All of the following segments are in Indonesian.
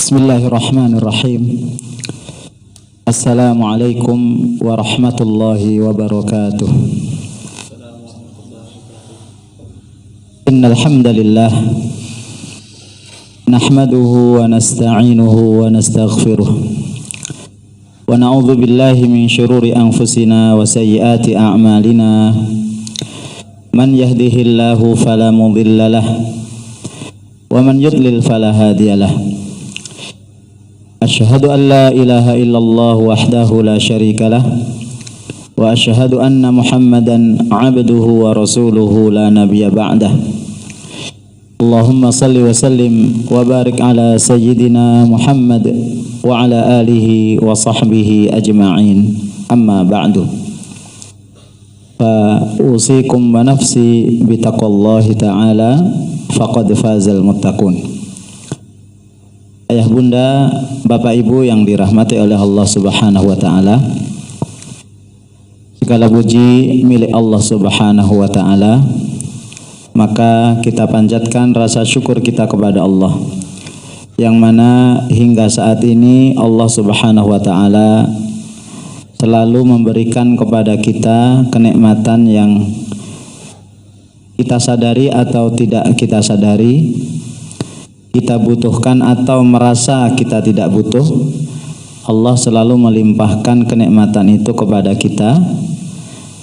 Bismillahirrahmanirrahim. Assalamualaikum warahmatullahi wabarakatuh. Innal hamdalillah nahmaduhu wa nasta'inuhu wa nastaghfiruh wa na'udzu billahi min shururi anfusina wa sayyiati a'malina. Man yahdihillahu fala mudilla lahu wa man yudlil fala hadiyalah. Asyhadu an la ilaha illallah wahdahu la syarika lah wa asyhadu anna Muhammadan abduhu wa rasuluhu la nabiyya ba'dah. Allahumma salli wa sallim wa barik ala sayyidina Muhammad wa ala alihi wa sahbihi ajma'in. Amma ba'du. Fa usikum wa nafsi bi taqwallahi ta'ala faqad fazal muttaqun. Ayah bunda, bapak ibu yang dirahmati oleh Allah subhanahu wa ta'ala, segala puji milik Allah subhanahu wa ta'ala. Maka kita panjatkan rasa syukur kita kepada Allah, yang mana hingga saat ini Allah subhanahu wa ta'ala selalu memberikan kepada kita kenikmatan yang kita sadari atau tidak kita sadari, kita butuhkan atau merasa kita tidak butuh. Allah selalu melimpahkan kenikmatan itu kepada kita,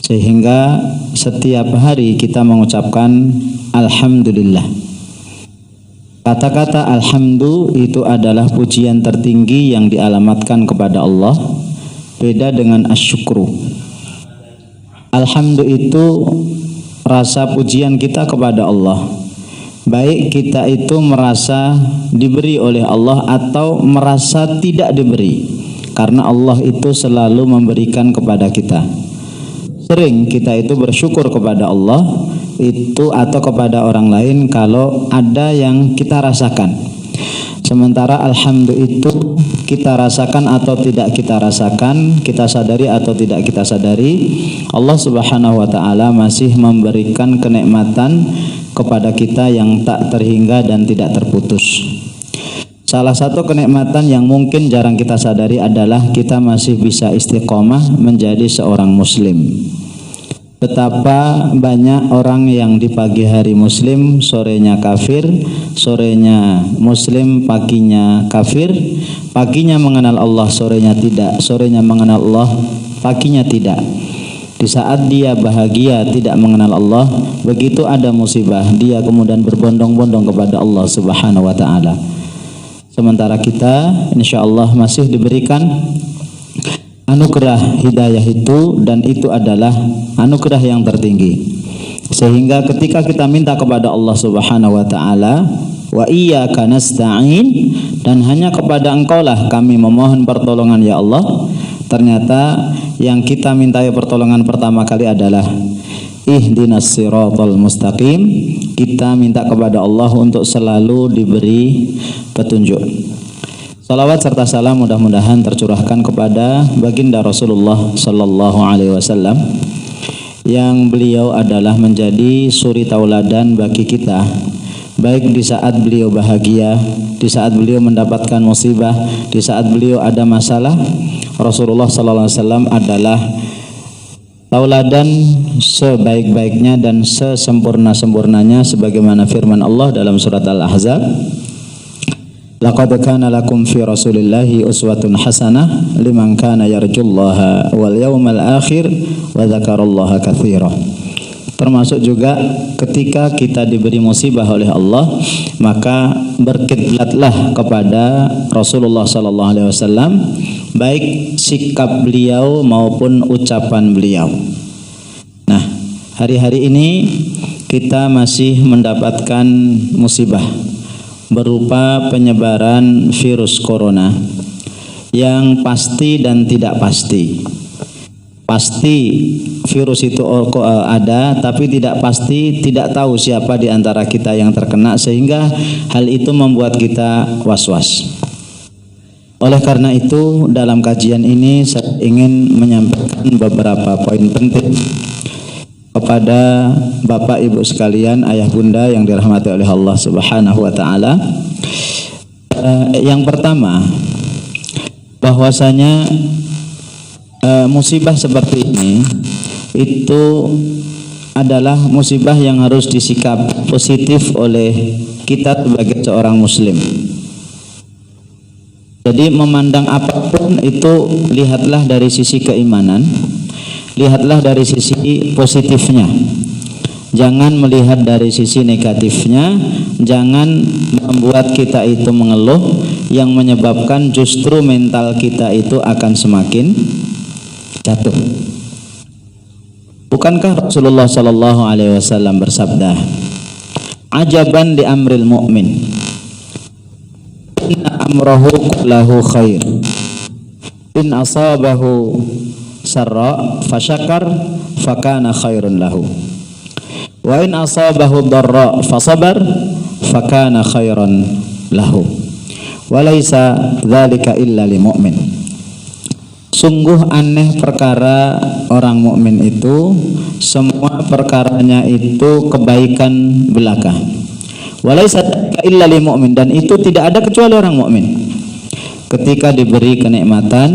sehingga setiap hari kita mengucapkan alhamdulillah. Kata-kata alhamdulillah itu adalah pujian tertinggi yang dialamatkan kepada Allah, beda dengan asyukru. Alhamdulillah itu rasa pujian kita kepada Allah, baik kita itu merasa diberi oleh Allah atau merasa tidak diberi, karena Allah itu selalu memberikan kepada kita. Sering kita itu bersyukur kepada Allah itu atau kepada orang lain kalau ada yang kita rasakan, sementara alhamdulillah itu kita rasakan atau tidak kita rasakan, kita sadari atau tidak kita sadari, Allah subhanahu wa ta'ala masih memberikan kenikmatan kepada kita yang tak terhingga dan tidak terputus. Salah satu kenikmatan yang mungkin jarang kita sadari adalah kita masih bisa istiqomah menjadi seorang muslim. Betapa banyak orang yang di pagi hari muslim, sorenya kafir, sorenya muslim, paginya kafir, paginya mengenal Allah, sorenya tidak, sorenya mengenal Allah, paginya tidak. Di saat dia bahagia tidak mengenal Allah, begitu ada musibah dia kemudian berbondong-bondong kepada Allah subhanahu wa ta'ala. Sementara kita insyaallah masih diberikan anugerah hidayah itu, dan itu adalah anugerah yang tertinggi, sehingga ketika kita minta kepada Allah subhanahu wa ta'ala, wa iyyaka nasta'in, dan hanya kepada Engkaulah kami memohon pertolongan ya Allah, ternyata yang kita mintai pertolongan pertama kali adalah ihdinas siratal mustaqim. Kita minta kepada Allah untuk selalu diberi petunjuk. Salawat serta salam mudah-mudahan tercurahkan kepada baginda Rasulullah sallallahu alaihi wasallam, yang beliau adalah menjadi suri tauladan bagi kita, baik di saat beliau bahagia, di saat beliau mendapatkan musibah, di saat beliau ada masalah. Rasulullah sallallahu alaihi wasallam adalah tauladan sebaik-baiknya dan sesempurna-sempurnanya, sebagaimana firman Allah dalam surat Al-Ahzab, laqad kana lakum fi rasulillahi uswatun hasanah liman kana yarjullaha wal yawmal akhir wa dzakarallaha katsira. Termasuk juga ketika kita diberi musibah oleh Allah, maka berkiblatlah kepada Rasulullah sallallahu alaihi wasallam, baik sikap beliau maupun ucapan beliau. Nah, hari-hari ini kita masih mendapatkan musibah berupa penyebaran virus corona yang pasti dan tidak pasti. Pasti virus itu ada, tapi tidak pasti, tidak tahu siapa di antara kita yang terkena, sehingga hal itu membuat kita was-was. Oleh karena itu, dalam kajian ini saya ingin menyampaikan beberapa poin penting kepada Bapak Ibu sekalian, ayah bunda yang dirahmati oleh Allah Subhanahu wa taala. Yang pertama, bahwasanya musibah seperti ini itu adalah musibah yang harus disikap positif oleh kita sebagai seorang muslim. Jadi memandang apapun itu lihatlah dari sisi keimanan, lihatlah dari sisi positifnya. Jangan melihat dari sisi negatifnya, jangan membuat kita itu mengeluh yang menyebabkan justru mental kita itu akan semakin jatuh. Bukankah Rasulullah sallallahu alaihi wasallam bersabda, "Ajaban di amril mu'min, inna amrahu kullahu khair, in asabahu sarra fasyakar fakana khairun lahu, wa in asabahu darra fasabar fakana khairan lahu, wa laisa dzalika illa lil mu'min." Sungguh aneh perkara orang mukmin itu, semua perkaranya itu kebaikan belaka. Walaisa illa lil mu'min, dan itu tidak ada kecuali orang mukmin. Ketika diberi kenikmatan,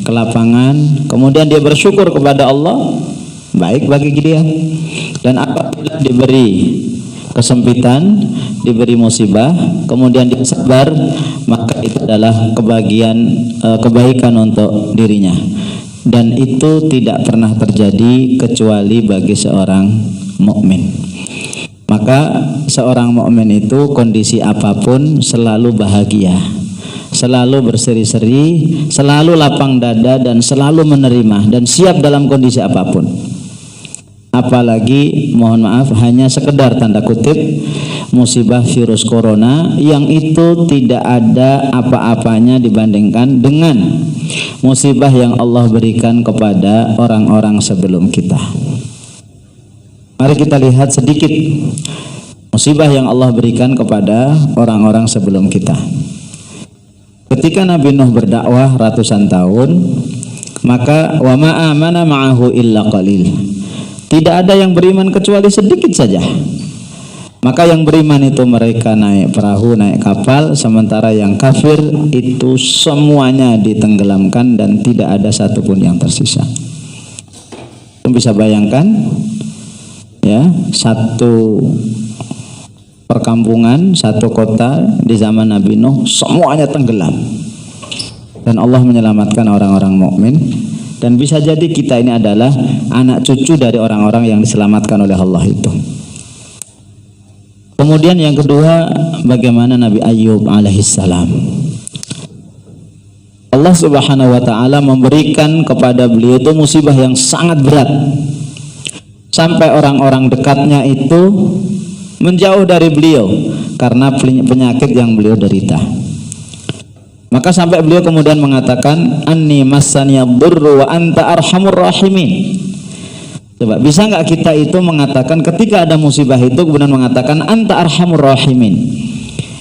kelapangan, kemudian dia bersyukur kepada Allah, baik bagi dia. Dan apabila diberi kesempitan, diberi musibah, kemudian dia sabar, maka itu adalah kebaikan untuk dirinya. Dan itu tidak pernah terjadi kecuali bagi seorang mukmin. Maka seorang mukmin itu kondisi apapun selalu bahagia, selalu berseri-seri, selalu lapang dada, dan selalu menerima dan siap dalam kondisi apapun. Apalagi mohon maaf hanya sekedar tanda kutip musibah virus corona yang itu tidak ada apa-apanya dibandingkan dengan musibah yang Allah berikan kepada orang-orang sebelum kita. Mari kita lihat sedikit musibah yang Allah berikan kepada orang-orang sebelum kita. Ketika Nabi Nuh berdakwah ratusan tahun, maka wa ma amana ma'ahu illa qalil. Tidak ada yang beriman kecuali sedikit saja. Maka yang beriman itu mereka naik perahu, naik kapal, sementara yang kafir itu semuanya ditenggelamkan dan tidak ada satupun yang tersisa. Bisa bayangkan ya, satu perkampungan, satu kota di zaman Nabi Nuh semuanya tenggelam. Dan Allah menyelamatkan orang-orang mukmin. Dan bisa jadi kita ini adalah anak cucu dari orang-orang yang diselamatkan oleh Allah itu. Kemudian yang kedua, bagaimana Nabi Ayyub alaihissalam. Allah subhanahu wa ta'ala memberikan kepada beliau itu musibah yang sangat berat. Sampai orang-orang dekatnya itu menjauh dari beliau karena penyakit yang beliau derita. Maka sampai beliau kemudian mengatakan, anni massaniyad durru wa anta arhamur rahimin. Coba bisa nggak kita itu mengatakan ketika ada musibah itu kemudian mengatakan anta arhamur rahimin.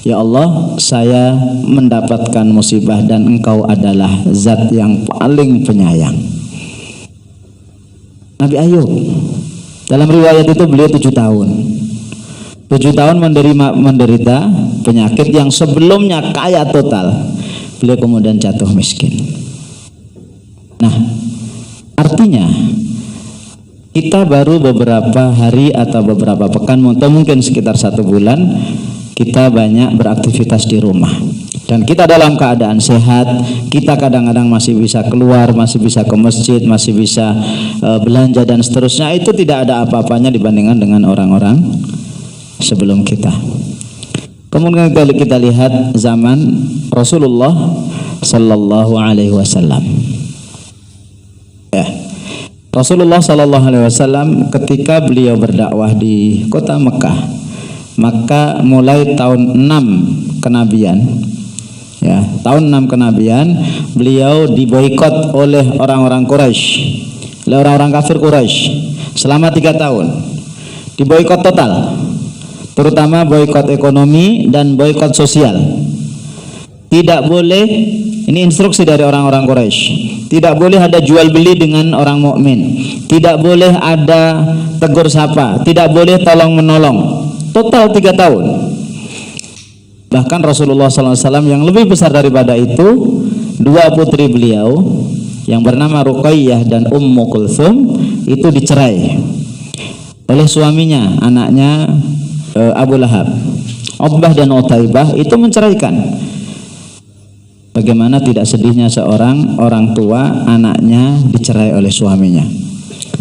Ya Allah, saya mendapatkan musibah dan engkau adalah zat yang paling penyayang. Nabi Ayub dalam riwayat itu beliau 7 tahun. 7 tahun menderita penyakit yang sebelumnya kaya total. Beliau kemudian jatuh miskin. Nah, artinya kita baru beberapa hari atau beberapa pekan atau mungkin sekitar 1 bulan kita banyak beraktivitas di rumah. Dan kita dalam keadaan sehat, kita kadang-kadang masih bisa keluar, masih bisa ke masjid, masih bisa belanja dan seterusnya. Itu tidak ada apa-apanya dibandingkan dengan orang-orang sebelum kita. Kemudian kalau kita lihat zaman Rasulullah sallallahu alaihi wasallam. Ya. Rasulullah sallallahu alaihi wasallam ketika beliau berdakwah di kota Mekah, maka mulai tahun 6 kenabian, ya, tahun 6 kenabian beliau diboikot oleh orang-orang Quraisy, oleh orang-orang kafir Quraisy selama 3 tahun. Diboikot total. Terutama boikot ekonomi dan boikot sosial. Tidak boleh, ini instruksi dari orang-orang Quraisy, tidak boleh ada jual beli dengan orang mukmin, tidak boleh ada tegur sapa, tidak boleh tolong menolong. Total 3 tahun. Bahkan Rasulullah SAW yang lebih besar daripada itu, dua putri beliau yang bernama Ruqayyah dan Ummu Kulthum itu dicerai oleh suaminya, anaknya Abu Lahab. Uqbah dan Utaibah itu menceraikan. Bagaimana tidak sedihnya seorang orang tua anaknya dicerai oleh suaminya.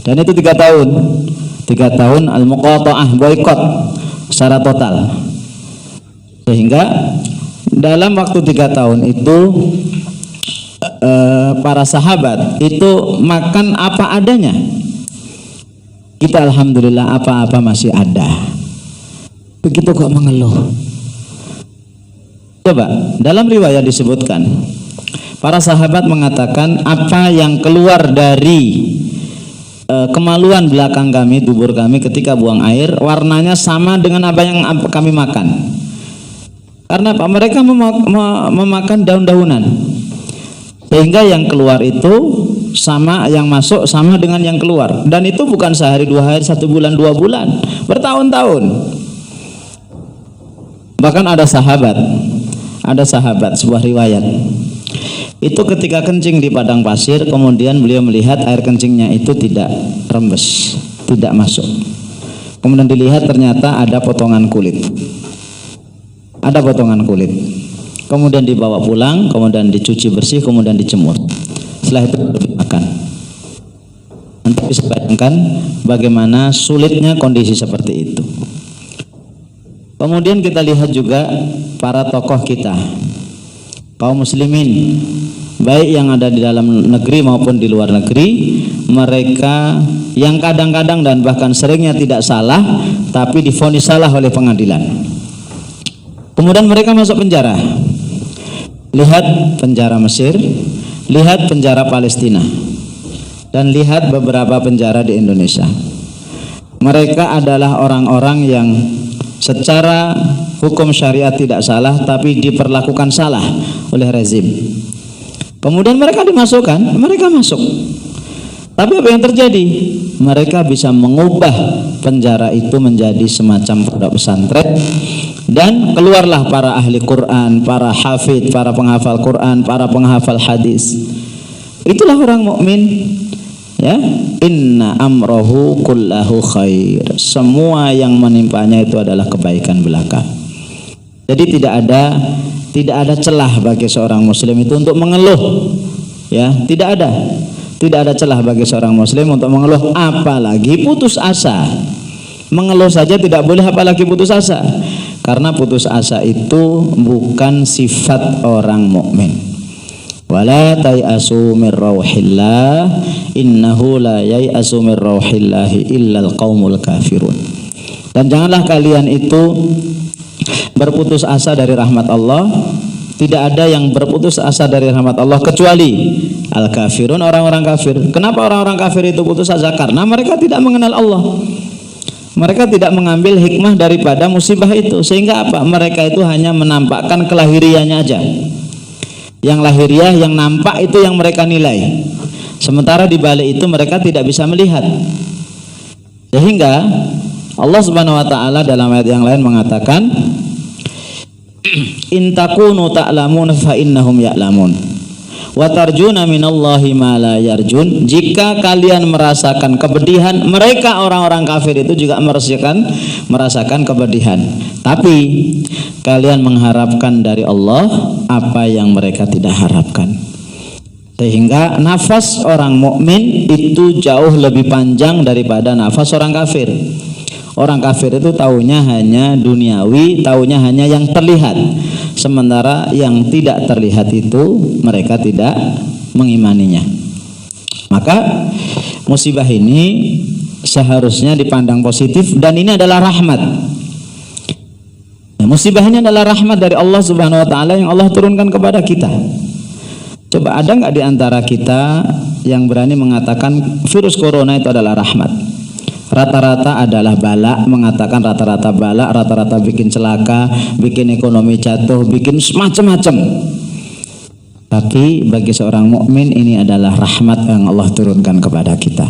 Dan itu 3 tahun. 3 tahun al-muqata'ah, boykot secara total. Sehingga dalam waktu 3 tahun itu para sahabat itu makan apa adanya. Kita alhamdulillah apa-apa masih ada. Begitu kok mengeluh. Coba, dalam riwayat disebutkan para sahabat mengatakan apa yang keluar dari kemaluan belakang kami, dubur kami ketika buang air, warnanya sama dengan apa yang kami makan. Karena apa? Mereka memakan daun-daunan, sehingga yang keluar itu sama, yang masuk sama dengan yang keluar. Dan itu bukan sehari 2 hari, 1 bulan 2 bulan, bertahun-tahun. Bahkan ada sahabat sebuah riwayat itu ketika kencing di padang pasir, kemudian beliau melihat air kencingnya itu tidak rembes, tidak masuk. Kemudian dilihat ternyata ada potongan kulit. Kemudian dibawa pulang, kemudian dicuci bersih, kemudian dijemur. Setelah itu dimakan. Nanti bisa bayangkan bagaimana sulitnya kondisi seperti itu. Kemudian kita lihat juga para tokoh kita, kaum muslimin, baik yang ada di dalam negeri maupun di luar negeri, mereka yang kadang-kadang dan bahkan seringnya tidak salah, tapi divonis salah oleh pengadilan. Kemudian mereka masuk penjara. Lihat penjara Mesir, lihat penjara Palestina, dan lihat beberapa penjara di Indonesia. Mereka adalah orang-orang yang secara hukum syariat tidak salah, tapi diperlakukan salah oleh rezim. Kemudian mereka dimasukkan, mereka masuk. Tapi apa yang terjadi? Mereka bisa mengubah penjara itu menjadi semacam pondok pesantren, dan keluarlah para ahli Quran, para hafidh, para penghafal Quran, para penghafal hadis. Itulah orang mukmin. Ya, inna amrohu kullahu khair. Semua yang menimpanya itu adalah kebaikan belaka. Jadi tidak ada celah bagi seorang muslim itu untuk mengeluh. Ya, tidak ada celah bagi seorang muslim untuk mengeluh, apalagi putus asa. Mengeluh saja tidak boleh, apalagi putus asa. Karena putus asa itu bukan sifat orang mukmin. Wala tayasu mir rauhillah innahu la yayasu mir rauhillahi illal qaumul kafirun. Dan janganlah kalian itu berputus asa dari rahmat Allah. Tidak ada yang berputus asa dari rahmat Allah kecuali al-kafirun, orang-orang kafir. Kenapa orang-orang kafir itu putus asa? Karena mereka tidak mengenal Allah. Mereka tidak mengambil hikmah daripada musibah itu. Sehingga apa? Mereka itu hanya menampakkan kelahiriannya aja. Yang lahiriah, yang nampak itu yang mereka nilai. Sementara di balik itu mereka tidak bisa melihat. Sehingga Allah Subhanahu wa taala dalam ayat yang lain mengatakan, in takunu ta'lamun fa innahum ya'lamun wa tarjuna minallahi ma la yarjun. Jika kalian merasakan kepedihan, mereka orang-orang kafir itu juga merasakan kepedihan, tapi kalian mengharapkan dari Allah apa yang mereka tidak harapkan. Sehingga nafas orang mukmin itu jauh lebih panjang daripada nafas orang kafir. Orang kafir itu taunya hanya duniawi, taunya hanya yang terlihat. Sementara yang tidak terlihat itu mereka tidak mengimaninya. Maka musibah ini seharusnya dipandang positif, dan ini adalah rahmat. Nah, musibah ini adalah rahmat dari Allah Subhanahu wa taala yang Allah turunkan kepada kita. Coba ada nggak di antara kita yang berani mengatakan virus corona itu adalah rahmat? Rata-rata adalah bala, mengatakan rata-rata bala, rata-rata bikin celaka, bikin ekonomi jatuh, bikin macam-macam. Tapi bagi seorang mukmin ini adalah rahmat yang Allah turunkan kepada kita.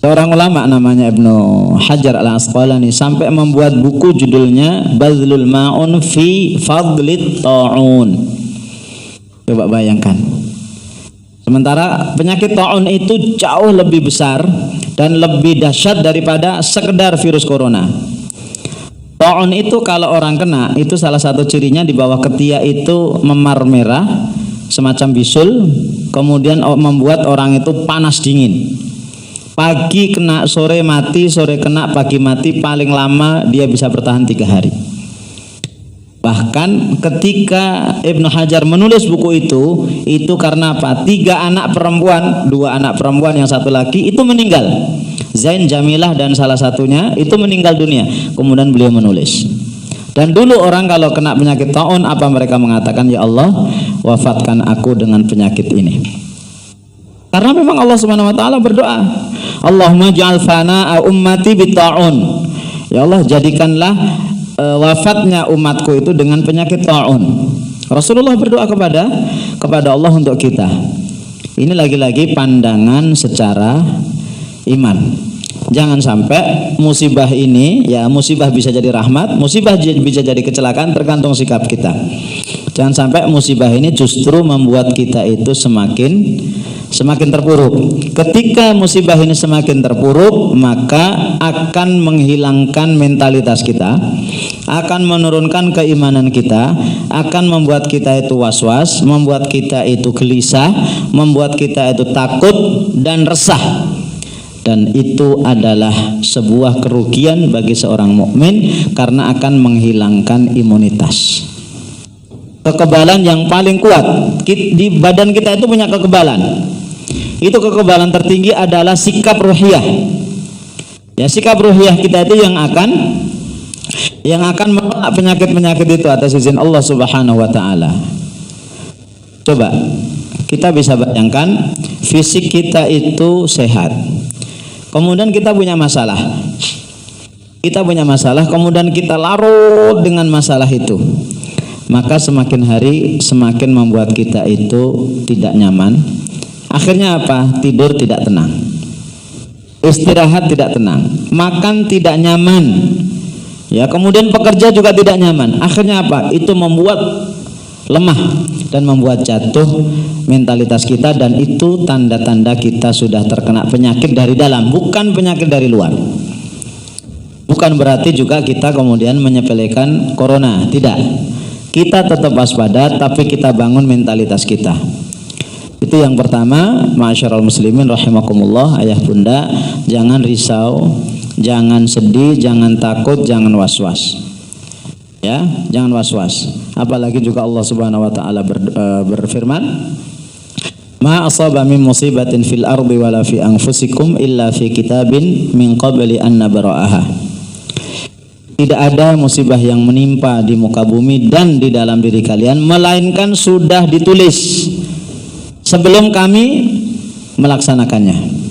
Seorang ulama namanya Ibnu Hajar Al-Asqalani sampai membuat buku judulnya Badlul Ma'un fi Fadlit Ta'un. Coba bayangkan. Sementara penyakit ta'un itu jauh lebih besar dan lebih dahsyat daripada sekedar virus corona. Ta'un itu kalau orang kena, itu salah satu cirinya di bawah ketiak itu memar merah, semacam bisul, kemudian membuat orang itu panas dingin. Pagi kena, sore mati, sore kena, pagi mati, paling lama dia bisa bertahan 3 hari. Bahkan ketika Ibnu Hajar menulis buku itu karena apa? 3 anak perempuan, 2 anak perempuan yang 1 laki itu meninggal. Zain, Jamilah dan salah satunya itu meninggal dunia. Kemudian beliau menulis. Dan dulu orang kalau kena penyakit ta'un, apa mereka mengatakan? Ya Allah, wafatkan aku dengan penyakit ini. Karena memang Allah Subhanahu wa taala berdoa, Allahumma ja'al fana'a ummati bita'un. Ya Allah, jadikanlah wafatnya umatku itu dengan penyakit ta'un. Rasulullah berdoa kepada Allah untuk kita. Ini lagi-lagi pandangan secara iman. Jangan sampai musibah ini, ya musibah bisa jadi rahmat, musibah bisa jadi kecelakaan, tergantung sikap kita. Jangan sampai musibah ini justru membuat kita itu semakin terpuruk. Ketika musibah ini semakin terpuruk, maka akan menghilangkan mentalitas kita, akan menurunkan keimanan kita, akan membuat kita itu was-was, membuat kita itu gelisah, membuat kita itu takut dan resah. Dan itu adalah sebuah kerugian bagi seorang mukmin karena akan menghilangkan imunitas. Kekebalan yang paling kuat di badan kita itu punya kekebalan. Itu kekebalan tertinggi adalah sikap ruhiyah. Ya, sikap ruhiyah kita itu yang akan menolak penyakit-penyakit itu atas izin Allah Subhanahu wa taala. Coba kita bisa bayangkan fisik kita itu sehat. Kemudian kita punya masalah. Kemudian kita larut dengan masalah itu. Maka semakin hari semakin membuat kita itu tidak nyaman. Akhirnya apa? Tidur tidak tenang, istirahat tidak tenang, makan tidak nyaman. Ya, kemudian pekerja juga tidak nyaman. Akhirnya apa? Itu membuat lemah dan membuat jatuh mentalitas kita, dan itu tanda-tanda kita sudah terkena penyakit dari dalam, bukan penyakit dari luar. Bukan berarti juga kita kemudian menyepelekan corona, tidak. Kita tetap waspada, tapi kita bangun mentalitas kita. Itu yang pertama, ma'asyiral muslimin rahimakumullah, ayah bunda, jangan risau, jangan sedih, jangan takut, jangan was-was. Ya, jangan was-was. Apalagi juga Allah Subhanahu wa taala berfirman, ma asaba min musibatin fil ardi wala fi anfusikum illa fi kitabin min qabli an nabra'aha. Tidak ada musibah yang menimpa di muka bumi dan di dalam diri kalian melainkan sudah ditulis sebelum kami melaksanakannya.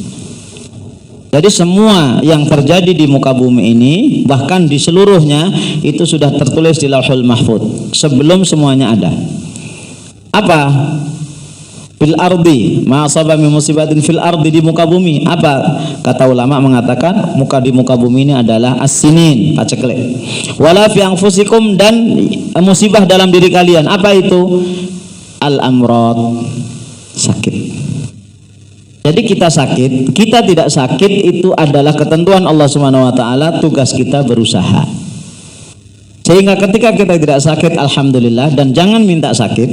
Jadi semua yang terjadi di muka bumi ini, bahkan di seluruhnya, itu sudah tertulis di Lauhul Mahfuz sebelum semuanya ada. Apa? Fil ardi, ma asaba min musibatin fil ardi, di muka bumi. Apa? Kata ulama mengatakan di muka bumi ini adalah as-sinin, paceklik. Wala fi anfusikum, dan musibah dalam diri kalian. Apa itu? Al-amrad, sakit. Jadi kita sakit, kita tidak sakit, itu adalah ketentuan Allah Subhanahu wa taala, tugas kita berusaha. Sehingga ketika kita tidak sakit, alhamdulillah, dan jangan minta sakit.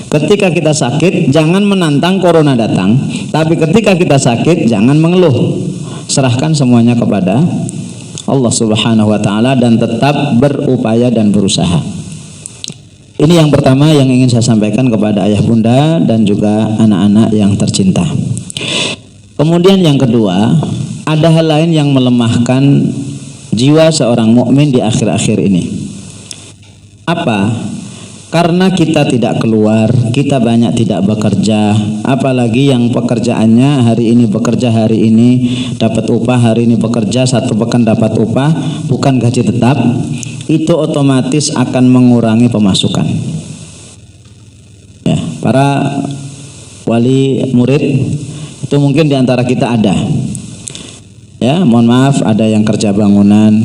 Ketika kita sakit, jangan menantang corona datang, tapi ketika kita sakit, jangan mengeluh. Serahkan semuanya kepada Allah Subhanahu wa taala dan tetap berupaya dan berusaha. Ini yang pertama yang ingin saya sampaikan kepada ayah bunda dan juga anak-anak yang tercinta. Kemudian yang kedua, ada hal lain yang melemahkan jiwa seorang mukmin di akhir-akhir ini. Apa? Karena kita tidak keluar, kita banyak tidak bekerja, apalagi yang pekerjaannya hari ini bekerja, hari ini dapat upah, hari ini bekerja, 1 pekan dapat upah, bukan gaji tetap, itu otomatis akan mengurangi pemasukan. Ya, para wali murid itu mungkin diantara kita ada. Ya, mohon maaf, ada yang kerja bangunan,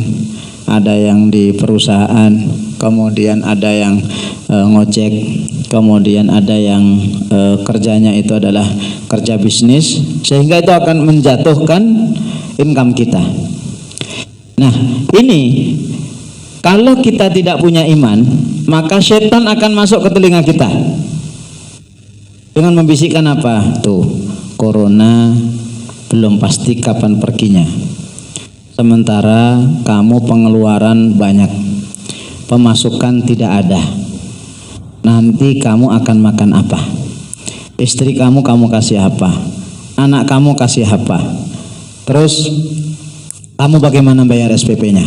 ada yang di perusahaan, kemudian ada yang ngojek, kemudian ada yang kerjanya itu adalah kerja bisnis, sehingga itu akan menjatuhkan income kita. Nah, ini kalau kita tidak punya iman, maka setan akan masuk ke telinga kita dengan membisikkan apa? Tuh, corona belum pasti kapan perginya. Sementara kamu pengeluaran banyak, pemasukan tidak ada. Nanti kamu akan makan apa? Istri kamu kasih apa? Anak kamu kasih apa? Terus kamu bagaimana bayar SPP-nya?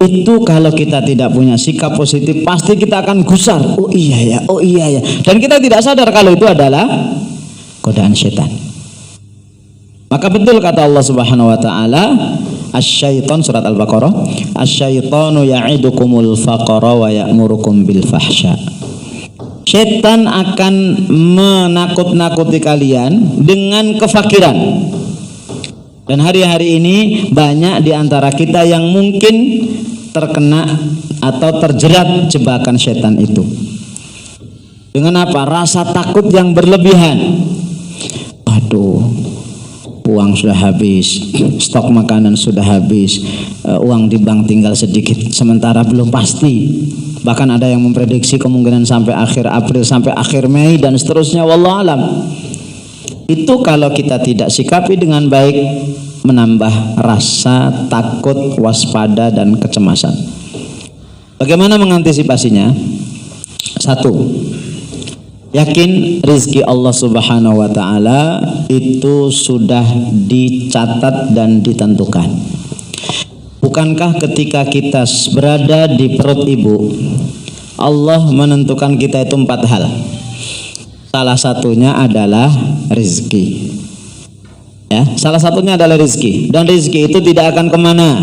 Itu kalau kita tidak punya sikap positif, pasti kita akan gusar. Oh iya ya. Dan kita tidak sadar kalau itu adalah godaan setan. Maka betul kata Allah Subhanahu wa taala, Asy-syaitan, surat Al-Baqarah, Asy-syaitanu ya'idukumul faqra wa ya'murukum bil fahsya. Setan akan menakut-nakuti kalian dengan kefakiran. Dan hari-hari ini banyak di antara kita yang mungkin terkena atau terjerat jebakan setan itu. Dengan apa? Rasa takut yang berlebihan. Aduh, uang sudah habis, stok makanan sudah habis, uang di bank tinggal sedikit, sementara belum pasti. Bahkan ada yang memprediksi kemungkinan sampai akhir April, sampai akhir Mei dan seterusnya, wallahu alam. Itu kalau kita tidak sikapi dengan baik, menambah rasa takut, waspada dan kecemasan. Bagaimana mengantisipasinya? Satu, yakin rizki Allah Subhanahu wa ta'ala itu sudah dicatat dan ditentukan. Bukankah ketika kita berada di perut ibu, Allah menentukan kita itu 4 hal. Salah satunya adalah rizki. Ya, salah satunya adalah rizki. Dan rizki itu tidak akan kemana.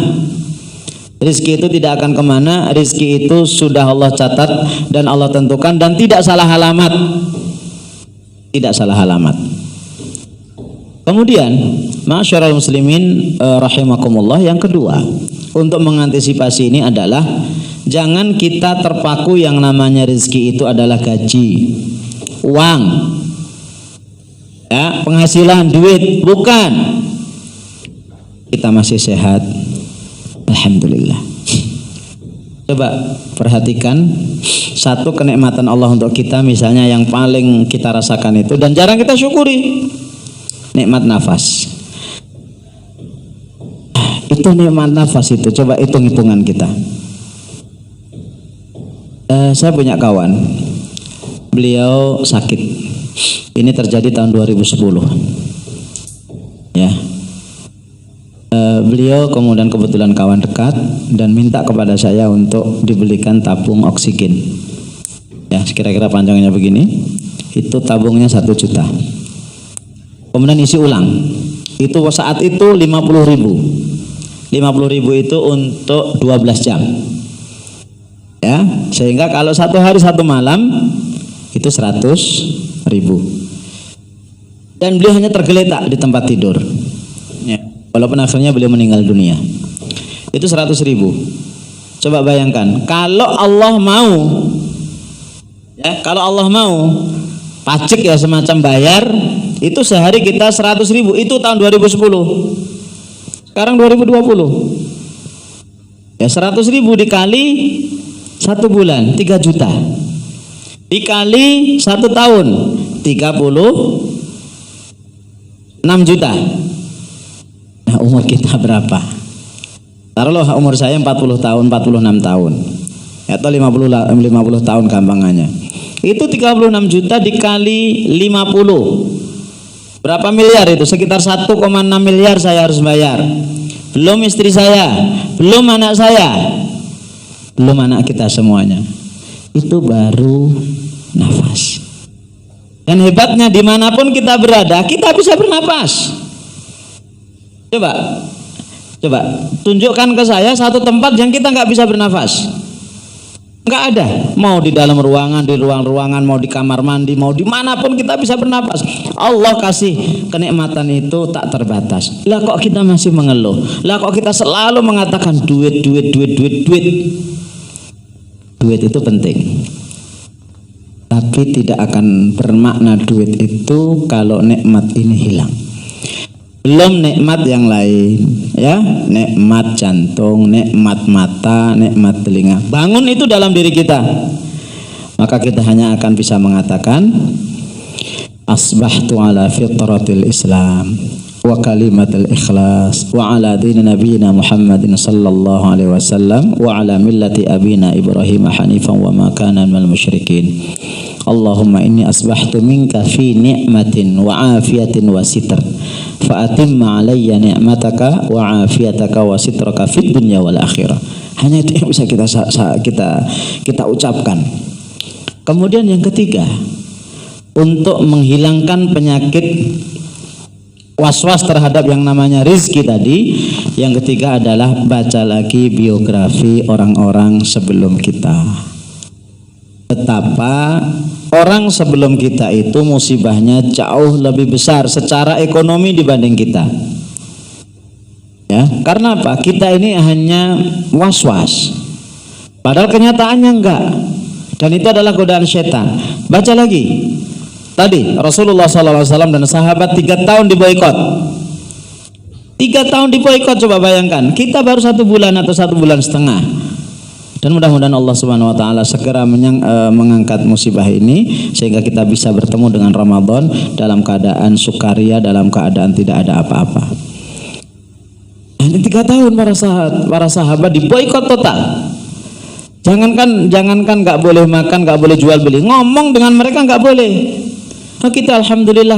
Rizki itu tidak akan kemana. Rizki itu sudah Allah catat dan Allah tentukan, dan tidak salah alamat. Tidak salah alamat. Kemudian, ma'asyiral muslimin rahimakumullah, yang kedua, untuk mengantisipasi ini adalah jangan kita terpaku yang namanya rizki itu adalah gaji, uang, ya, penghasilan, duit. Bukan. Kita masih sehat, alhamdulillah. Coba perhatikan satu kenikmatan Allah untuk kita, misalnya yang paling kita rasakan itu dan jarang kita syukuri, nikmat nafas. Itu nikmat nafas itu, coba hitung-hitungan kita. Saya punya kawan, beliau sakit. Ini terjadi tahun 2010. Ya. Beliau kemudian kebetulan kawan dekat dan minta kepada saya untuk dibelikan tabung oksigen. Ya, kira-kira panjangnya begini. Itu tabungnya 1 juta. Kemudian isi ulang. Itu saat itu 50.000. 50.000 itu untuk 12 jam. Ya, sehingga kalau 1 hari 1 malam itu 100.000. Dan beliau hanya tergeletak di tempat tidur. Ya, walaupun akhirnya beliau meninggal dunia. Itu 100.000. Coba bayangkan, kalau Allah mau, ya, kalau Allah mau pajak ya semacam bayar, itu sehari kita 100.000. Itu tahun 2010. Sekarang 2020. Ya, 100.000 dikali 1 bulan 3 juta. Dikali 1 tahun 36 juta. Nah, umur kita berapa? Taruhlah umur saya 40 tahun, 46 tahun. Atau 50 tahun gampangannya. Itu 36 juta dikali 50. Berapa miliar itu? Sekitar 1,6 miliar saya harus bayar. Belum istri saya, belum anak saya, belum anak kita semuanya. Itu baru nafas. Dan hebatnya dimanapun kita berada, kita bisa bernafas. Coba tunjukkan ke saya satu tempat yang kita nggak bisa bernafas. Nggak ada. Mau di dalam ruangan, di ruang-ruangan, mau di kamar mandi, mau dimanapun kita bisa bernapas. Allah kasih kenikmatan itu tak terbatas. Lah kok kita masih mengeluh? Lah kok kita selalu mengatakan duit. Duit itu penting, tapi tidak akan bermakna duit itu kalau nikmat ini hilang. Belum nikmat yang lain, ya, nikmat jantung, nikmat mata, nikmat telinga. Bangun itu dalam diri kita, maka kita hanya akan bisa mengatakan asbahtu ala fitratil Islam wa kalimatul ikhlas wa ala dini nabiyina Muhammadin sallallahu alaihi wasallam wa ala millati abina Ibrahim hanifan wa ma kana minal musyrikin. Allahumma inni asbahtu minka fi ni'matin wa afiyatin wa sitr fa atimma alayya ni'mataka wa afiyataka wa sitraka fid dunya wal akhirah. Hanya itu yang bisa kita ucapkan. Kemudian yang ketiga, untuk menghilangkan penyakit was-was terhadap yang namanya rizki tadi, yang ketiga adalah baca lagi biografi orang-orang sebelum kita. Betapa orang sebelum kita itu musibahnya jauh lebih besar secara ekonomi dibanding kita. Ya, karena apa? Kita ini hanya was-was, padahal kenyataannya enggak. Dan itu adalah godaan setan. Baca lagi. Tadi Rasulullah SAW dan sahabat 3 tahun diboikot. 3 tahun diboikot, coba bayangkan. Kita baru 1 bulan atau 1 bulan setengah. Dan mudah-mudahan Allah Subhanahu wa taala segera mengangkat musibah ini sehingga kita bisa bertemu dengan Ramadan dalam keadaan sukaria, dalam keadaan tidak ada apa-apa. Hanya 3 tahun para sahabat diboikot total. Jangankan nggak boleh makan, nggak boleh jual beli, ngomong dengan mereka nggak boleh. Nah, kita alhamdulillah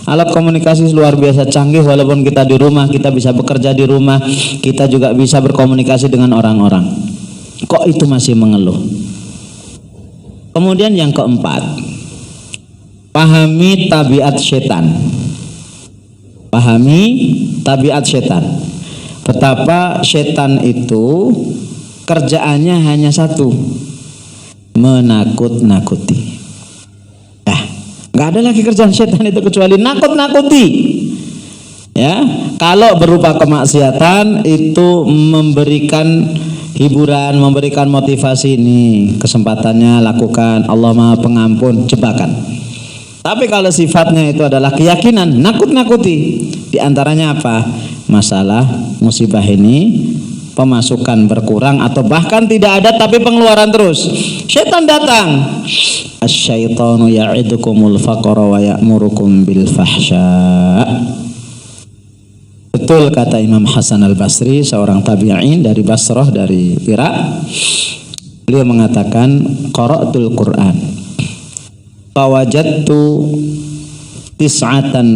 alat komunikasi luar biasa canggih. Walaupun kita di rumah, kita bisa bekerja di rumah, kita juga bisa berkomunikasi dengan orang-orang. Kok itu masih mengeluh? Kemudian yang keempat, pahami tabiat setan. Pahami tabiat setan. Betapa setan itu kerjaannya hanya satu, menakut-nakuti. Nggak ada lagi kerjaan setan itu kecuali nakut-nakuti. Ya, kalau berupa kemaksiatan itu memberikan hiburan, memberikan motivasi, ini kesempatannya lakukan, Allah Maha Pengampun, jebakan. Tapi kalau sifatnya itu adalah keyakinan, nakut-nakuti. Di antaranya apa? Masalah musibah ini pemasukan berkurang atau bahkan tidak ada tapi pengeluaran terus. Setan datang. Asy-syaitanu ya'idukumul faqra wa ya'murukum bil fahsya. Betul kata Imam Hasan Al-Basri, seorang tabi'in dari Basrah, dari Irak. Beliau mengatakan, qara'tul Qur'an fawajadtu 99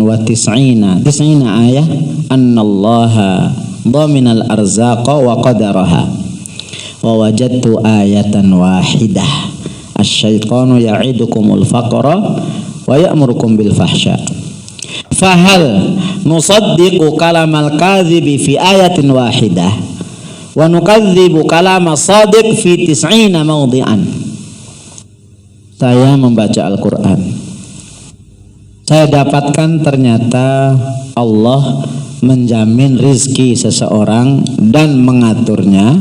ayah annallaha dhaminal arzaqa wa qadaraha wa wajadtu ayatan wahidah asy-syaitanu ya'idukumul faqra wa ya'murukum bil fahsya. Fahal nusaddiqu kalamal kadhibi fi ayatin wahidah wa nukadzibu kalamas shadiq fi 90 mawdi'an. Saya membaca Al-Quran, saya dapatkan ternyata Allah menjamin rizki seseorang dan mengaturnya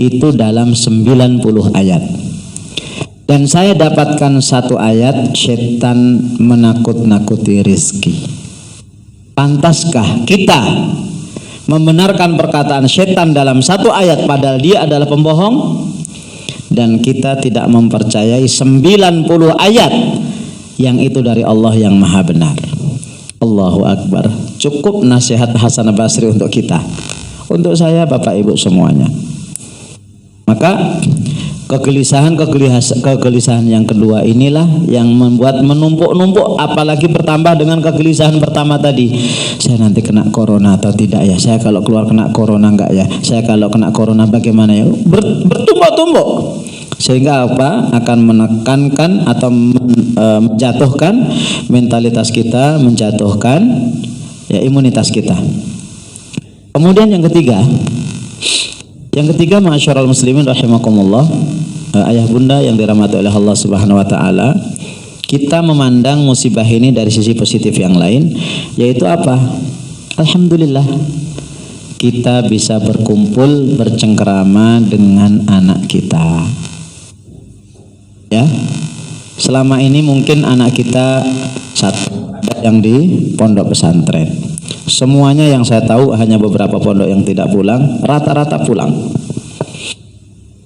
itu dalam 90 ayat. Dan saya dapatkan 1 ayat, setan menakut-nakuti rizki. Pantaskah kita membenarkan perkataan setan dalam 1 ayat padahal dia adalah pembohong? Dan kita tidak mempercayai 90 ayat yang itu dari Allah yang maha benar. Allahu Akbar. Cukup nasihat Hasan Basri untuk kita, untuk saya, Bapak Ibu semuanya. Maka kegelisahan yang kedua inilah yang membuat menumpuk-numpuk, apalagi bertambah dengan kegelisahan pertama tadi. Saya nanti kena corona atau tidak ya? Saya kalau keluar kena corona enggak ya? Saya kalau kena corona bagaimana ya? Bertumpuk-tumpuk. Sehingga apa? Akan menekankan atau menjatuhkan mentalitas kita, menjatuhkan ya imunitas kita. Kemudian yang ketiga, ma'asyiral muslimin rahimakumullah, ayah bunda yang dirahmati oleh Allah Subhanahu wa taala, kita memandang musibah ini dari sisi positif yang lain, yaitu apa? Alhamdulillah kita bisa berkumpul bercengkerama dengan anak kita. Ya. Selama ini mungkin anak kita satu yang di pondok pesantren. Semuanya yang saya tahu hanya beberapa pondok yang tidak pulang, rata-rata pulang.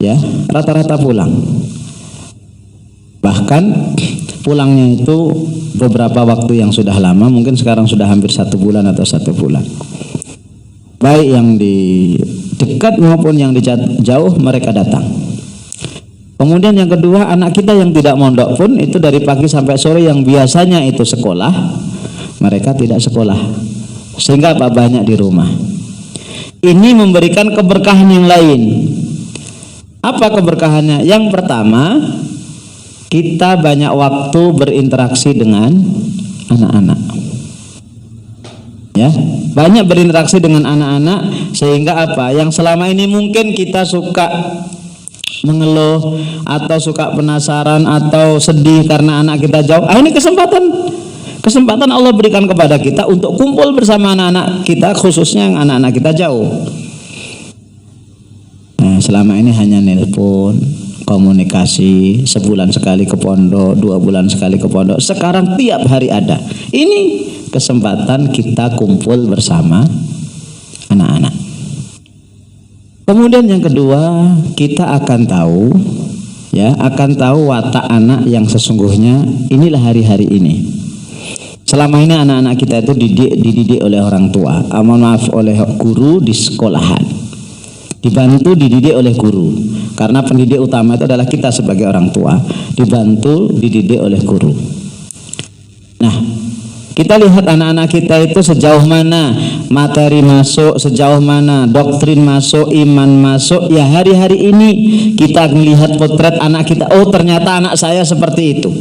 Ya, rata-rata pulang. Bahkan pulangnya itu beberapa waktu yang sudah lama, mungkin sekarang sudah hampir 1 bulan atau 1 bulan. Baik yang di dekat maupun yang di jauh mereka datang. Kemudian yang kedua, anak kita yang tidak mondok pun itu dari pagi sampai sore yang biasanya itu sekolah, mereka tidak sekolah. Sehingga apa? Banyak di rumah. Ini memberikan keberkahan yang lain. Apa keberkahannya? Yang pertama, kita banyak waktu berinteraksi dengan anak-anak. Ya, banyak berinteraksi dengan anak-anak sehingga apa? Yang selama ini mungkin kita suka mengeluh atau suka penasaran atau sedih karena anak kita jauh. Ini kesempatan Allah berikan kepada kita untuk kumpul bersama anak-anak kita, khususnya yang anak-anak kita jauh. Nah, selama ini hanya nelpon, komunikasi, sebulan sekali ke pondok, 2 bulan sekali ke pondok. Sekarang tiap hari ada. Ini kesempatan kita kumpul bersama anak-anak. Kemudian yang kedua, kita akan tahu, ya, akan tahu watak anak yang sesungguhnya. Inilah hari-hari ini. Selama ini anak-anak kita itu dididik oleh orang tua, oleh guru di sekolahan, dibantu dididik oleh guru. Karena pendidik utama itu adalah kita sebagai orang tua, dibantu dididik oleh guru. Nah, kita lihat anak-anak kita itu sejauh mana materi masuk, sejauh mana doktrin masuk, iman masuk. Ya, hari-hari ini kita melihat potret anak kita. Oh, ternyata anak saya seperti itu.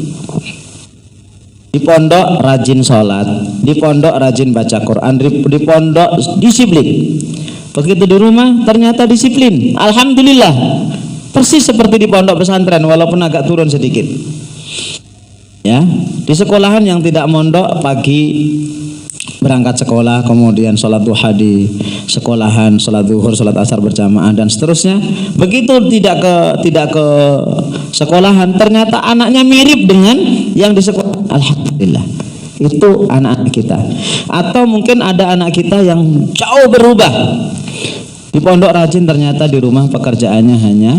Di pondok rajin sholat, di pondok rajin baca Quran, di pondok disiplin. Begitu di rumah ternyata disiplin. Alhamdulillah, persis seperti di pondok pesantren walaupun agak turun sedikit. Ya, di sekolahan yang tidak mondok pagi berangkat sekolah, kemudian sholat duha di sekolahan, sholat zuhur, sholat asar berjamaah dan seterusnya. Begitu tidak ke sekolahan, ternyata anaknya mirip dengan yang di sekolah. Alhamdulillah, itu anak-anak kita. Atau mungkin ada anak kita yang jauh berubah. Di pondok rajin, ternyata di rumah pekerjaannya hanya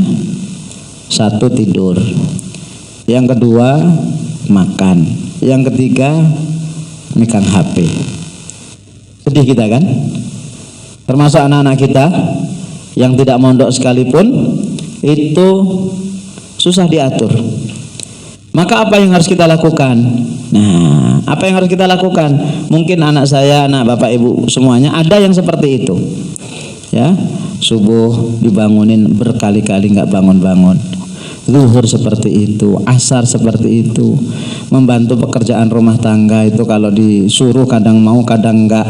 1, tidur. Yang kedua, makan. Yang ketiga, megang HP. Sedih kita kan? Termasuk anak-anak kita yang tidak mondok sekalipun itu susah diatur. Maka apa yang harus kita lakukan? Nah, apa yang harus kita lakukan? Mungkin anak saya, anak bapak ibu semuanya ada yang seperti itu. Ya, subuh dibangunin berkali-kali nggak bangun-bangun. Zuhur seperti itu, asar seperti itu, membantu pekerjaan rumah tangga itu kalau disuruh kadang mau, kadang enggak,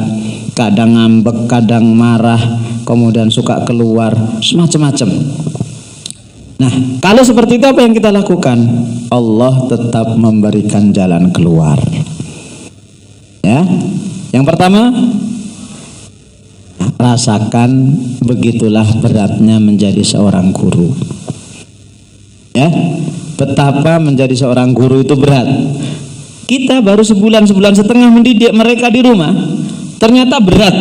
kadang ngambek, kadang marah, kemudian suka keluar, semacam-macam. Nah, kalau seperti itu apa yang kita lakukan? Allah tetap memberikan jalan keluar. Ya, yang pertama, rasakan begitulah beratnya menjadi seorang guru. Ya, betapa menjadi seorang guru itu berat. Kita baru sebulan setengah mendidik mereka di rumah, ternyata berat.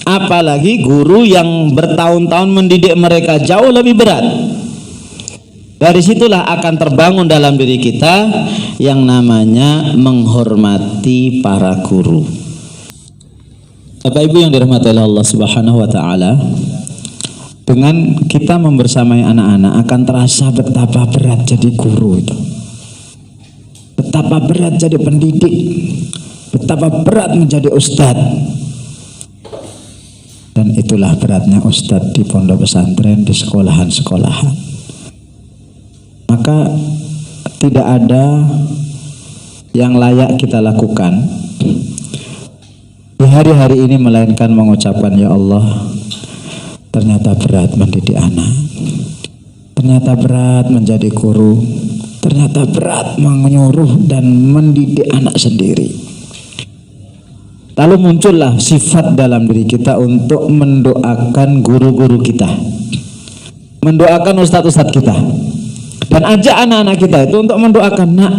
Apalagi guru yang bertahun-tahun mendidik mereka jauh lebih berat. Dari situlah akan terbangun dalam diri kita yang namanya menghormati para guru. Bapak Ibu yang dirahmati oleh Allah Subhanahu wa taala, dengan kita membersamai anak-anak akan terasa betapa berat jadi guru itu. Betapa berat jadi pendidik. Betapa berat menjadi ustadz. Dan itulah beratnya ustadz di pondok pesantren, di sekolahan-sekolahan. Maka tidak ada yang layak kita lakukan di hari-hari ini melainkan mengucapkan, ya Allah, ternyata berat mendidik anak. Ternyata berat menjadi guru, ternyata berat menyuruh dan mendidik anak sendiri. Lalu muncullah sifat dalam diri kita untuk mendoakan guru-guru kita, mendoakan ustadz-ustadz kita, dan ajak anak-anak kita itu untuk mendoakan, nak,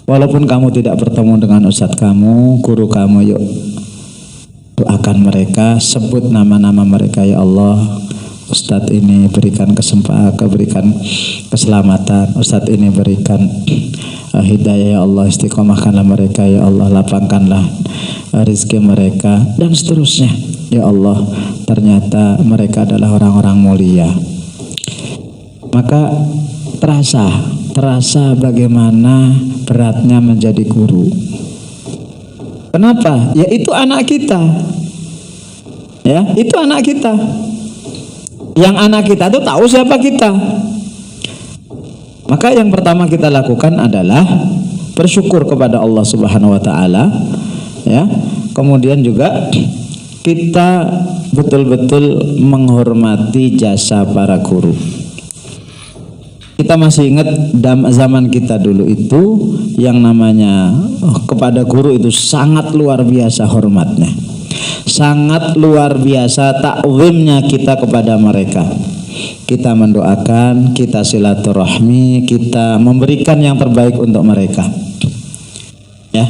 walaupun kamu tidak bertemu dengan ustadz kamu, guru kamu, yuk doakan mereka, sebut nama-nama mereka, ya Allah, ustadz ini berikan kesempatan, berikan keselamatan, ustadz ini berikan hidayah, ya Allah, istiqomahkanlah mereka, ya Allah, lapangkanlah rezeki mereka, dan seterusnya. Ya Allah, ternyata mereka adalah orang-orang mulia. Maka terasa bagaimana beratnya menjadi guru. Kenapa? Ya itu anak kita. Ya, itu anak kita. Yang anak kita itu tahu siapa kita. Maka yang pertama kita lakukan adalah bersyukur kepada Allah Subhanahu wa taala, ya. Kemudian juga kita betul-betul menghormati jasa para guru. Kita masih ingat zaman kita dulu itu yang namanya kepada guru itu sangat luar biasa hormatnya, sangat luar biasa takwimnya kita kepada mereka. Kita mendoakan, kita silaturahmi, kita memberikan yang terbaik untuk mereka. Ya,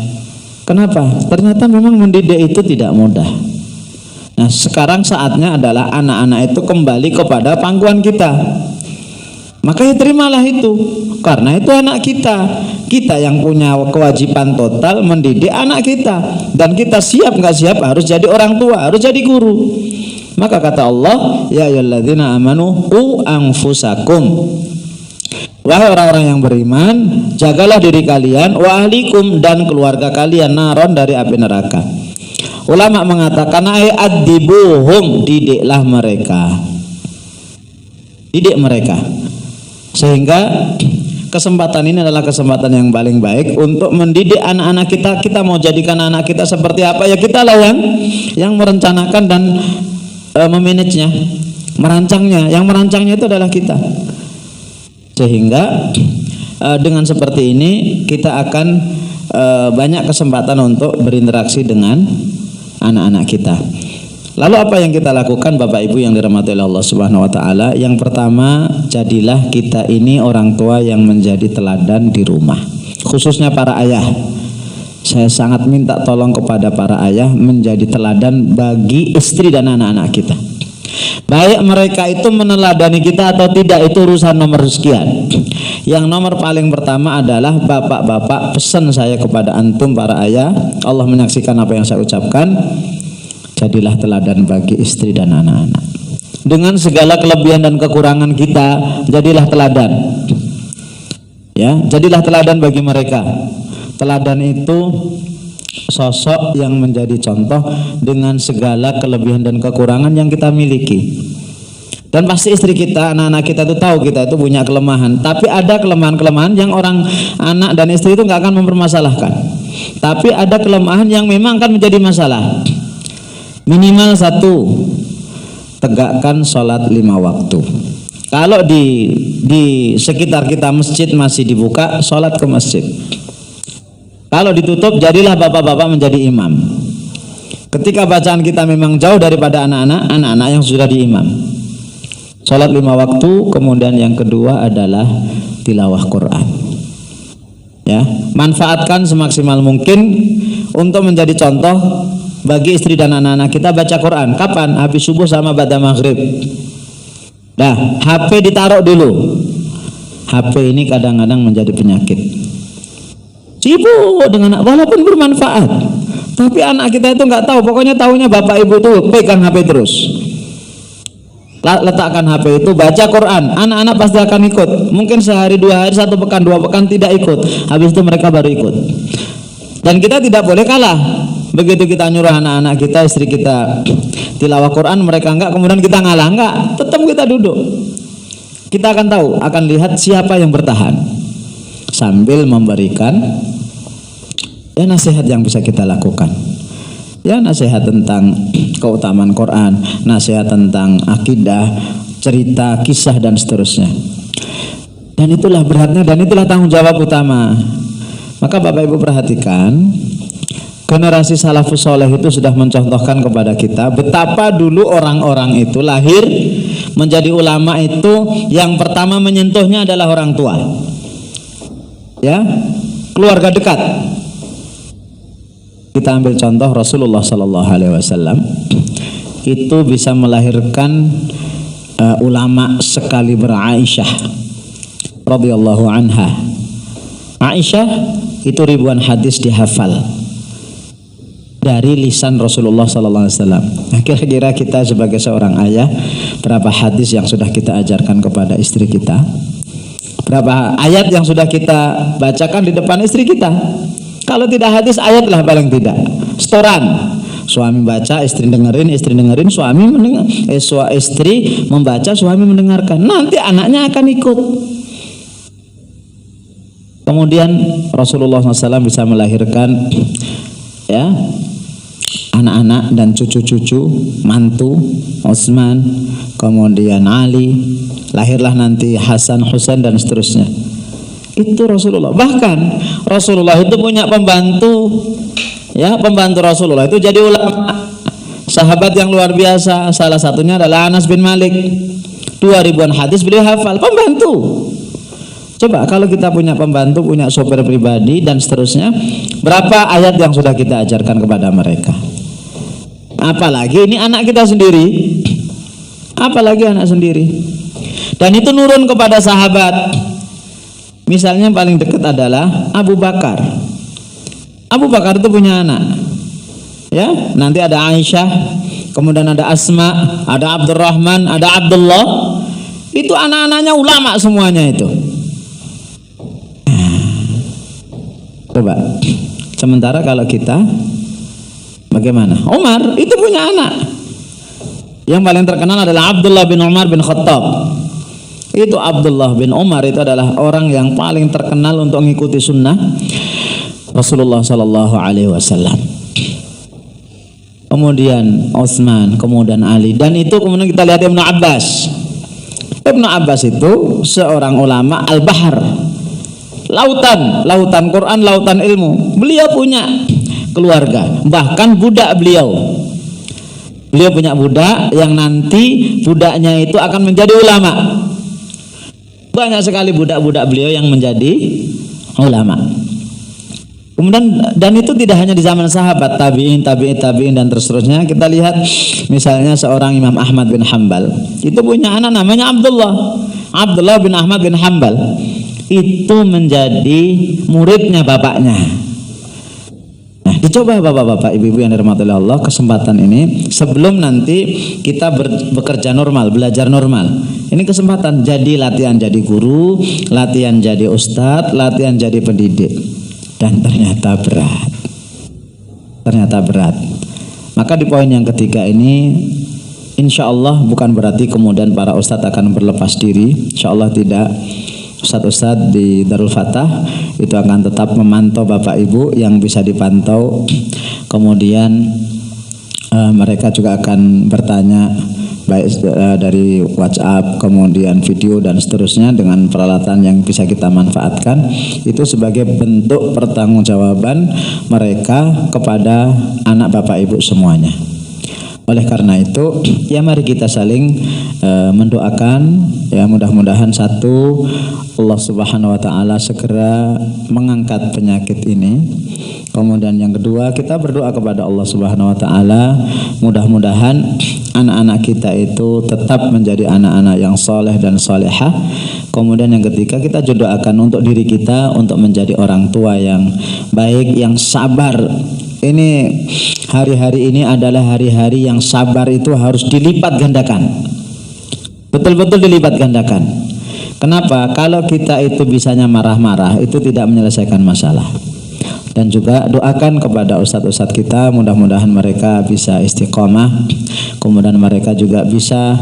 kenapa? Ternyata memang mendidik itu tidak mudah. Nah, sekarang saatnya adalah anak-anak itu kembali kepada pangkuan kita. Maka ya terimalah itu, karena itu anak kita. Kita yang punya kewajiban total mendidik anak kita, dan kita siap nggak siap harus jadi orang tua, harus jadi guru. Maka kata Allah, ya ayyuhalladzina amanu qu anfusakum, wahai orang-orang yang beriman, jagalah diri kalian, wa ahlikum, dan keluarga kalian, naron, dari api neraka. Ulama mengatakan adibuhum, didiklah mereka, didik mereka. Sehingga kesempatan ini adalah kesempatan yang paling baik untuk mendidik anak-anak kita. Kita mau jadikan anak kita seperti apa, ya kita lah yang merencanakan dan memanagenya, merancangnya. Yang merancangnya itu adalah kita. Sehingga dengan seperti ini kita akan banyak kesempatan untuk berinteraksi dengan anak-anak kita. Lalu apa yang kita lakukan, Bapak Ibu yang dirahmati oleh Allah Subhanahu wa taala? Yang pertama, jadilah kita ini orang tua yang menjadi teladan di rumah. Khususnya para ayah. Saya sangat minta tolong kepada para ayah menjadi teladan bagi istri dan anak-anak kita. Baik mereka itu meneladani kita atau tidak, itu urusan nomor sekian. Yang nomor paling pertama adalah bapak-bapak, pesan saya kepada antum para ayah, Allah menyaksikan apa yang saya ucapkan. Jadilah teladan bagi istri dan anak-anak. Dengan segala kelebihan dan kekurangan kita, jadilah teladan. Ya, jadilah teladan bagi mereka. Teladan itu sosok yang menjadi contoh dengan segala kelebihan dan kekurangan yang kita miliki. Dan pasti istri kita, anak-anak kita itu tahu kita itu punya kelemahan. Tapi ada kelemahan-kelemahan yang orang anak dan istri itu nggak akan mempermasalahkan. Tapi ada kelemahan yang memang akan menjadi masalah. Minimal satu, tegakkan sholat 5 waktu. Kalau di sekitar kita masjid masih dibuka, sholat ke masjid. Kalau ditutup, jadilah bapak-bapak menjadi imam. Ketika bacaan kita memang jauh daripada anak-anak yang sudah diimam. Sholat 5 waktu, kemudian yang kedua adalah tilawah Quran. Ya, manfaatkan semaksimal mungkin untuk menjadi contoh bagi istri dan anak-anak kita baca Quran. Kapan? Habis subuh sama ba'da maghrib. Nah, HP ditaruh dulu. HP ini kadang-kadang menjadi penyakit. Sibuk dengan, walaupun bermanfaat, tapi anak kita itu nggak tahu. Pokoknya tahunya bapak ibu itu pegang HP terus. Letakkan HP itu, baca Quran. Anak-anak pasti akan ikut. Mungkin sehari, 2 hari, 1 pekan, 2 pekan tidak ikut. Habis itu mereka baru ikut. Dan kita tidak boleh kalah. Begitu kita nyuruh anak-anak kita, istri kita tilawah Quran, mereka enggak, kemudian kita ngalah, enggak, tetap kita duduk. Kita akan tahu, akan lihat siapa yang bertahan, sambil memberikan ya nasihat yang bisa kita lakukan. Ya nasihat tentang keutamaan Quran, nasihat tentang akidah, cerita, kisah dan seterusnya. Dan itulah beratnya dan itulah tanggung jawab utama. Maka Bapak Ibu perhatikan, generasi salafus soleh itu sudah mencontohkan kepada kita betapa dulu orang-orang itu lahir menjadi ulama itu yang pertama menyentuhnya adalah orang tua. Ya, keluarga dekat. Kita ambil contoh Rasulullah sallallahu alaihi wasallam itu bisa melahirkan ulama sekaliber Aisyah radhiyallahu anha. Aisyah itu ribuan hadis dihafal dari lisan Rasulullah sallallahu alaihi wasallam. Nah, kira-kira kita sebagai seorang ayah, berapa hadis yang sudah kita ajarkan kepada istri kita? Berapa ayat yang sudah kita bacakan di depan istri kita? Kalau tidak hadis, ayat lah paling tidak. Setoran. Suami baca, istri dengerin, suami mendengar. Istri membaca, suami mendengarkan. Nanti anaknya akan ikut. Kemudian Rasulullah SAW bisa melahirkan ya anak-anak dan cucu-cucu, mantu Utsman, kemudian Ali, lahirlah nanti Hasan, Husain dan seterusnya. Itu Rasulullah. Bahkan Rasulullah itu punya pembantu, ya pembantu Rasulullah itu jadi ulama, sahabat yang luar biasa. Salah satunya adalah Anas bin Malik. 2000-an hadis beliau hafal, pembantu. Coba kalau kita punya pembantu, punya sopir pribadi dan seterusnya, berapa ayat yang sudah kita ajarkan kepada mereka? Apalagi ini anak kita sendiri, apalagi anak sendiri. Dan itu nurun kepada sahabat. Misalnya paling dekat adalah Abu Bakar. Abu Bakar itu punya anak, ya. Nanti ada Aisyah, kemudian ada Asma, ada Abdurrahman, ada Abdullah. Itu anak-anaknya ulama semuanya itu. Coba, sementara kalau kita bagaimana? Umar itu punya anak. Yang paling terkenal adalah Abdullah bin Umar bin Khattab. Itu Abdullah bin Umar itu adalah orang yang paling terkenal untuk mengikuti sunnah Rasulullah Sallallahu Alaihi Wasallam. Kemudian Utsman, kemudian Ali, dan itu kemudian kita lihat Ibnu Abbas. Ibnu Abbas itu seorang ulama al-bahar. Lautan Quran, lautan ilmu. Beliau punya keluarga, bahkan budak beliau punya budak yang nanti budaknya itu akan menjadi ulama. Banyak sekali budak-budak beliau yang menjadi ulama. Kemudian dan itu tidak hanya di zaman sahabat, tabi'in dan terusnya. Kita lihat misalnya seorang Imam Ahmad bin Hambal itu punya anak namanya Abdullah bin Ahmad bin Hambal. Itu menjadi muridnya bapaknya. Nah, dicoba bapak-bapak, ibu-ibu yang dirahmati Allah, kesempatan ini sebelum nanti kita bekerja normal, belajar normal. Ini kesempatan jadi latihan jadi guru, latihan jadi ustadz, latihan jadi pendidik. Dan ternyata berat. Maka di poin yang ketiga ini, insya Allah bukan berarti kemudian para ustadz akan berlepas diri. Insya Allah tidak. Ustadz-ustadz di Darul Fatah itu akan tetap memantau Bapak Ibu yang bisa dipantau. Kemudian mereka juga akan bertanya baik dari WhatsApp, kemudian video dan seterusnya dengan peralatan yang bisa kita manfaatkan. Itu sebagai bentuk pertanggungjawaban mereka kepada anak Bapak Ibu semuanya. Oleh karena itu, ya mari kita saling mendoakan, ya mudah-mudahan satu, Allah Subhanahu wa taala segera mengangkat penyakit ini. Kemudian yang kedua, kita berdoa kepada Allah Subhanahu wa taala, mudah-mudahan anak-anak kita itu tetap menjadi anak-anak yang soleh dan solehah. Kemudian yang ketiga, kita doakan untuk diri kita untuk menjadi orang tua yang baik, yang sabar. Ini hari-hari ini adalah hari-hari yang sabar itu harus dilipat gandakan. Betul-betul dilipat gandakan. Kenapa? Kalau kita itu bisanya marah-marah, itu tidak menyelesaikan masalah. Dan juga doakan kepada ustadz-ustadz kita, mudah-mudahan mereka bisa istiqomah. Kemudian mereka juga bisa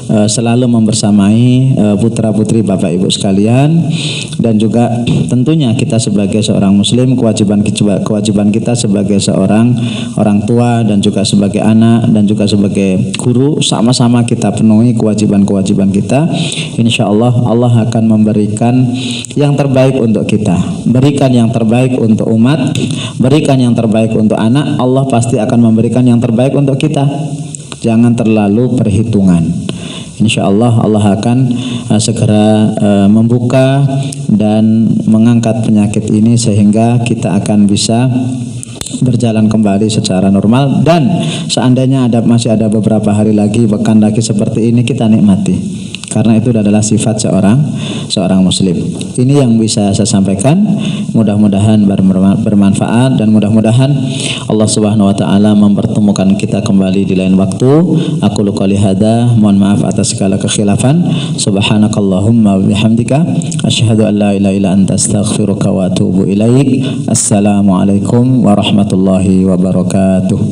selalu membersamai putra-putri Bapak Ibu sekalian, dan juga tentunya kita sebagai seorang muslim kewajiban kita sebagai seorang orang tua dan juga sebagai anak dan juga sebagai guru, sama-sama kita penuhi kewajiban-kewajiban kita. Insya Allah Allah akan memberikan yang terbaik untuk kita, berikan yang terbaik untuk umat, berikan yang terbaik untuk anak. Allah pasti akan memberikan yang terbaik untuk kita. Jangan terlalu perhitungan. Insya Allah Allah akan segera membuka dan mengangkat penyakit ini sehingga kita akan bisa berjalan kembali secara normal. Dan seandainya masih ada beberapa hari lagi, pekan lagi seperti ini, kita nikmati, karena itu adalah sifat seorang muslim. Ini yang bisa saya sampaikan. Mudah-mudahan bermanfaat dan mudah-mudahan Allah Subhanahu wa taala mempertemukan kita kembali di lain waktu. Aku qouli hadza, mohon maaf atas segala kekhilafan. Subhanakallahumma wa bihamdika asyhadu an la ilaha illa anta astaghfiruka wa atubu ilaik. Assalamualaikum warahmatullahi wabarakatuh.